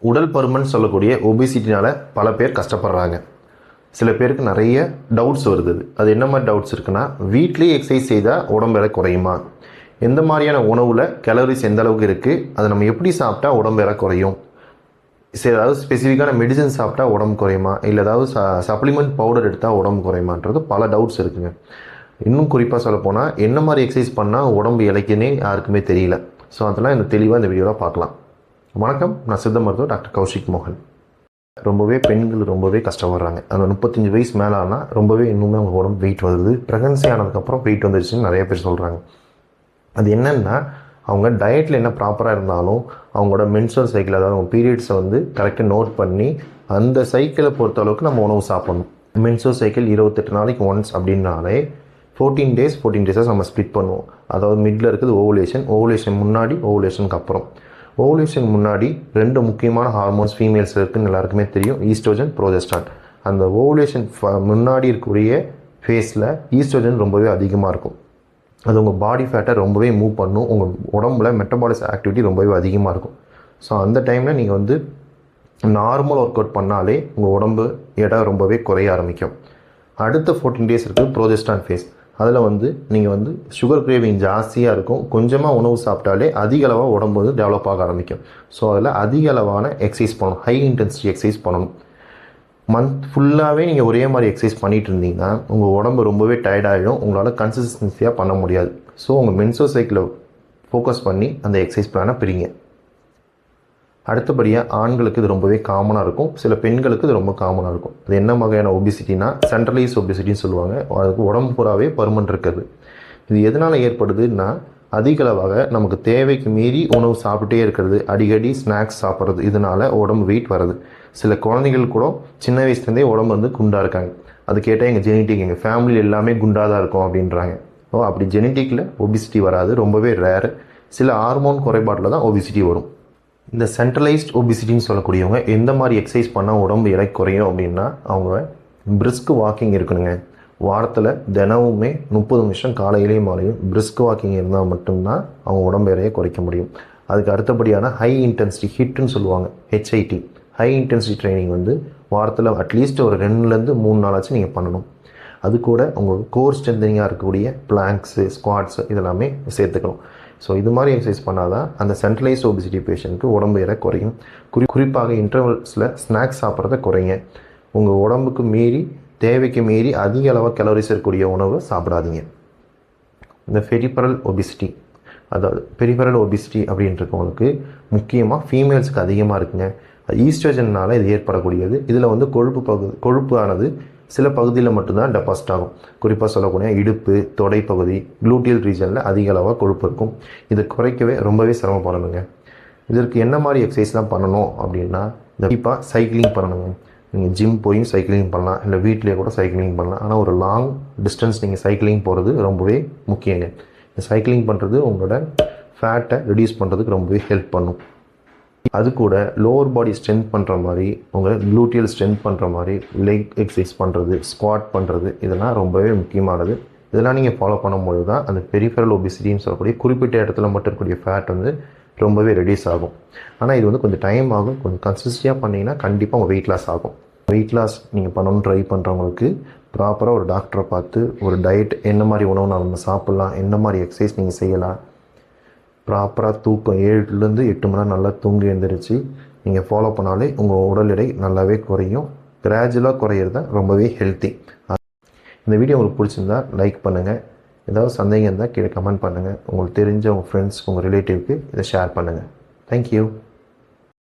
உடல் பருமன் சொல்லக்கூடிய ஒபிசிட்டினால் பல பேர் கஷ்டப்படுறாங்க. சில பேருக்கு நிறைய டவுட்ஸ் வருது. அது என்ன மாதிரி டவுட்ஸ் இருக்குன்னா, வீட்லேயே எக்ஸசைஸ் செய்தால் உடம்பு எடை குறையுமா, எந்த மாதிரியான உணவில் கேலரிஸ் எந்த அளவுக்கு இருக்குது, அதை நம்ம எப்படி சாப்பிட்டா உடம்பு எடை குறையும், சரி ஏதாவது ஸ்பெசிஃபிக்கான மெடிசன் சாப்பிட்டா உடம்பு குறையுமா, இல்லை ஏதாவது சப்ளிமெண்ட் பவுடர் எடுத்தால் உடம்பு குறையுமான்றது பல டவுட்ஸ் இருக்குங்க. இன்னும் குறிப்பாக சொல்லப்போனால் என்ன மாதிரி எக்ஸசைஸ் பண்ணால் உடம்பு இளைக்குன்னே யாருக்குமே தெரியல. ஸோ அதெல்லாம் இந்த தெளிவாக இந்த வீடியோவில் பார்க்கலாம். வணக்கம், நான் சித்த மருத்துவர் டாக்டர் கௌஷிக் மோகன். ரொம்பவே பெண்கள் ரொம்பவே கஷ்டப்படுறாங்க. அந்த 35 வயசு மேலே ஆனால் ரொம்பவே இன்னுமே அவங்க உடம்பு வெயிட் வருது. ப்ரெக்னன்சி ஆனதுக்கப்புறம் வெயிட் வந்துருச்சுன்னு நிறைய பேர் சொல்கிறாங்க. அது என்னென்னா, அவங்க டயட்டில் என்ன ப்ராப்பராக இருந்தாலும் அவங்களோட மென்சுரல் சைக்கிள், அதாவது அவங்க பீரியட்ஸை வந்து கரெக்டாக நோட் பண்ணி அந்த சைக்கிளை பொறுத்த அளவுக்கு நம்ம உணவு சாப்பிடணும். மென்சுரல் சைக்கிள் 28 நாளைக்கு ஒன்ஸ் அப்படின்னாலே 14 டேஸாக நம்ம ஸ்ப்ளிட் பண்ணுவோம். அதாவது மிடில் இருக்குது ஓவுலேஷன் முன்னாடி, ஓவுலேஷனுக்கு அப்புறம். ஓவுலேஷன் முன்னாடி 2 முக்கியமான ஹார்மோன்ஸ் ஃபீமேல்ஸ் இருக்குதுன்னு எல்லாருக்குமே தெரியும், ஈஸ்ட்ரோஜன், ப்ரோஜெஸ்ட்ரான். அந்த ஓவுலேஷன் முன்னாடி இருக்கக்கூடிய ஃபேஸில் ஈஸ்ட்ரோஜன் ரொம்பவே அதிகமாக இருக்கும். அது உங்கள் பாடி ஃபேட்டை ரொம்பவே மூவ் பண்ணும். உங்கள் உடம்புல மெட்டபாலிஸ் ஆக்டிவிட்டி ரொம்பவே அதிகமாக இருக்கும். ஸோ அந்த டைமில் நீங்கள் வந்து நார்மல் ஒர்க் அவுட் பண்ணாலே உங்கள் உடம்பு எடை ரொம்பவே குறைய ஆரம்பிக்கும். அடுத்த 14 டேஸ் இருக்குது ப்ரோஜெஸ்ட்ரான் ஃபேஸ். அதில் வந்து நீங்கள் வந்து சுகர் கிரேவிங் ஜாஸ்தியாக இருக்கும். கொஞ்சமாக உணவு சாப்பிட்டாலே அதிக அளவாக உடம்பு வந்து டெவலப் ஆக ஆரம்பிக்கும். ஸோ அதில் அதிக அளவான எக்ஸசைஸ் பண்ணணும், ஹை இன்டென்சிட்டி எக்ஸசைஸ் பண்ணணும். மந்த் ஃபுல்லாகவே நீங்கள் ஒரே மாதிரி எக்ஸசைஸ் பண்ணிகிட்டு இருந்தீங்கன்னா உங்கள் உடம்பு ரொம்பவே டயர்டாகிடும். உங்களால் கன்சிஸ்டன்சியாக பண்ண முடியாது. ஸோ உங்கள் மென்சுரல் சைக்கிளை ஃபோக்கஸ் பண்ணி அந்த எக்ஸசைஸ் பிளானை பிரிங்க. அடுத்தபடியாக ஆண்களுக்கு இது ரொம்பவே காமனாக இருக்கும், சில பெண்களுக்கு இது ரொம்ப காமனாக இருக்கும். அது என்ன வகையான ஒபிசிட்டினா, சென்ட்ரலைஸ் ஒபிசிட்டின்னு சொல்லுவாங்க. அதுக்கு உடம்பு பூராவே பருமன் இருக்குது. இது எதனால் ஏற்படுதுன்னா, அதிக அளவாக நமக்கு தேவைக்கு மீறி உணவு சாப்பிட்டே இருக்கிறது, அடிக்கடி ஸ்நாக்ஸ் சாப்பிட்றது, இதனால் உடம்பு வெயிட் வருது. சில குழந்தைகள் கூட சின்ன வயசுலேருந்தே உடம்பு வந்து குண்டாக இருக்காங்க. அது கேட்டால் எங்கள் ஜெனட்டிக், எங்கள் ஃபேமிலியில் எல்லாமே குண்டாக தான் இருக்கும் அப்படின்றாங்க. அப்படி ஜெனட்டிக்கில் ஒபிசிட்டி வராது, ரொம்பவே ரேரு. சில ஹார்மோன் குறைபாட்டில் தான் ஒபிசிட்டி வரும். இந்த சென்ட்ரலைஸ்ட் ஒபிசிட்டின்னு சொல்லக்கூடியவங்க எந்த மாதிரி எக்ஸசைஸ் பண்ணால் உடம்பு எடை குறையும் அப்படின்னா, அவங்க பிரிஸ்க் வாக்கிங் இருக்கணுங்க. வாரத்தில் தினமுமே 30 நிமிஷம் காலையிலேயும் மாலையும் பிரிஸ்க் வாக்கிங் இருந்தால் மட்டும்தான் அவங்க உடம்பு எடையை குறைக்க முடியும். அதுக்கு அடுத்தபடியான ஹை இன்டென்சிட்டி ஹிட்னு சொல்லுவாங்க, HIIT, ஹை இன்டென்சிட்டி ட்ரைனிங் வந்து வாரத்தில் அட்லீஸ்ட் ஒரு 2லேருந்து 3 நாளாச்சும் நீங்கள் பண்ணணும். அது கூட உங்கள் கோர் ஸ்ட்ரென்தனிங்காக இருக்கக்கூடிய பிளாங்க்ஸு, ஸ்குவாட்ஸு இதெல்லாமே சேர்த்துக்கணும். ஸோ இது மாதிரி எக்ஸசைஸ் பண்ணால் தான் அந்த சென்ட்ரலைஸ் ஒபிசிட்டி பேஷண்ட்டுக்கு உடம்பு எடை குறையும். குறிப்பாக இன்டர்வல்ஸில் ஸ்நாக்ஸ் சாப்பிட்றத குறைங்க. உங்கள் உடம்புக்கு மீறி, தேவைக்கு மீறி அதிக அளவாக கேலரிஸ் இருக்கக்கூடிய உணவு சாப்பிடாதீங்க. இந்த பெரிஃபரல் ஒபிசிட்டி, அதாவது பெரிஃபரல் ஒபிசிட்டி அப்படின்றவங்களுக்கு முக்கியமாக ஃபீமேல்ஸுக்கு அதிகமாக இருக்குங்க. ஈஸ்ட்ரோஜனால் இது ஏற்படக்கூடியது. இதில் வந்து கொழுப்பானது சில பகுதியில் மட்டும்தான் டெபாசிட் ஆகும். குறிப்பாக சொல்லக்கூடிய இடுப்பு, தொடை பகுதி, குளூட்டியல் ரீஜனில் அதிக அளவாக கொழுப்பு இருக்கும். இதை குறைக்கவே ரொம்பவே சிரமப்படணுங்க. இதற்கு என்ன மாதிரி எக்ஸசைஸ்லாம் பண்ணணும் அப்படின்னா, கண்டிப்பாக சைக்கிளிங் பண்ணணுங்க. நீங்கள் ஜிம் போய் சைக்கிளிங் பண்ணலாம், இல்லை வீட்டிலே கூட சைக்கிளிங் பண்ணலாம். ஆனால் ஒரு லாங் டிஸ்டன்ஸ் நீங்கள் சைக்கிளிங் போகிறது ரொம்பவே முக்கியங்க. இந்த சைக்கிளிங் பண்ணுறது உங்களோட ஃபேட்டை ரெடியூஸ் பண்ணுறதுக்கு ரொம்பவே ஹெல்ப் பண்ணும். அது கூட லோவர் பாடி ஸ்ட்ரென்த் பண்ணுற மாதிரி, உங்கள் குளூட்டியல் ஸ்ட்ரென்த் பண்ணுற மாதிரி லெக் எக்ஸசைஸ் பண்ணுறது, ஸ்குவாட் பண்ணுறது, இதெல்லாம் ரொம்பவே முக்கியமானது. இதெல்லாம் நீங்கள் ஃபாலோ பண்ணும்போது தான் அந்த பெரிஃபரல் ஒபிசிட்டின்னு சொல்லக்கூடிய குறிப்பிட்ட இடத்துல மட்டும் இருக்கக்கூடிய ஃபேட் வந்து ரொம்பவே ரெடியூஸ் ஆகும். ஆனால் இது வந்து கொஞ்சம் டைம் ஆகும். கொஞ்சம் கன்சிஸ்டன்சியாக பண்ணிங்கன்னா கண்டிப்பாக உங்கள் வெயிட் லாஸ் ஆகும். வெயிட் லாஸ் நீங்கள் பண்ணணும்னு ட்ரை பண்ணுறவங்களுக்கு ப்ராப்பராக ஒரு டாக்டரை பார்த்து ஒரு டயட், என்ன மாதிரி உணவு நம்ம சாப்பிட்லாம், என்ன மாதிரி எக்ஸசைஸ் நீங்கள் செய்யலாம், ப்ராப்பராக தூக்கம் 7லேருந்து 8 மணி நேரம் நல்லா தூங்கி எழுந்திரிச்சு நீங்கள் ஃபாலோ பண்ணாலே உங்கள் உடல் எடை நல்லாவே குறையும். கிராஜுவலாக குறையிறது தான் ரொம்பவே ஹெல்த்தி. இந்த வீடியோ உங்களுக்கு பிடிச்சிருந்தா லைக் பண்ணுங்கள். ஏதாவது சந்தேகம் இருந்தால் கீழே கமெண்ட் பண்ணுங்கள். உங்களுக்கு தெரிஞ்ச உங்கள் ஃப்ரெண்ட்ஸ், உங்கள் ரிலேட்டிவ்க்கு இதை ஷேர் பண்ணுங்கள். தேங்க்யூ.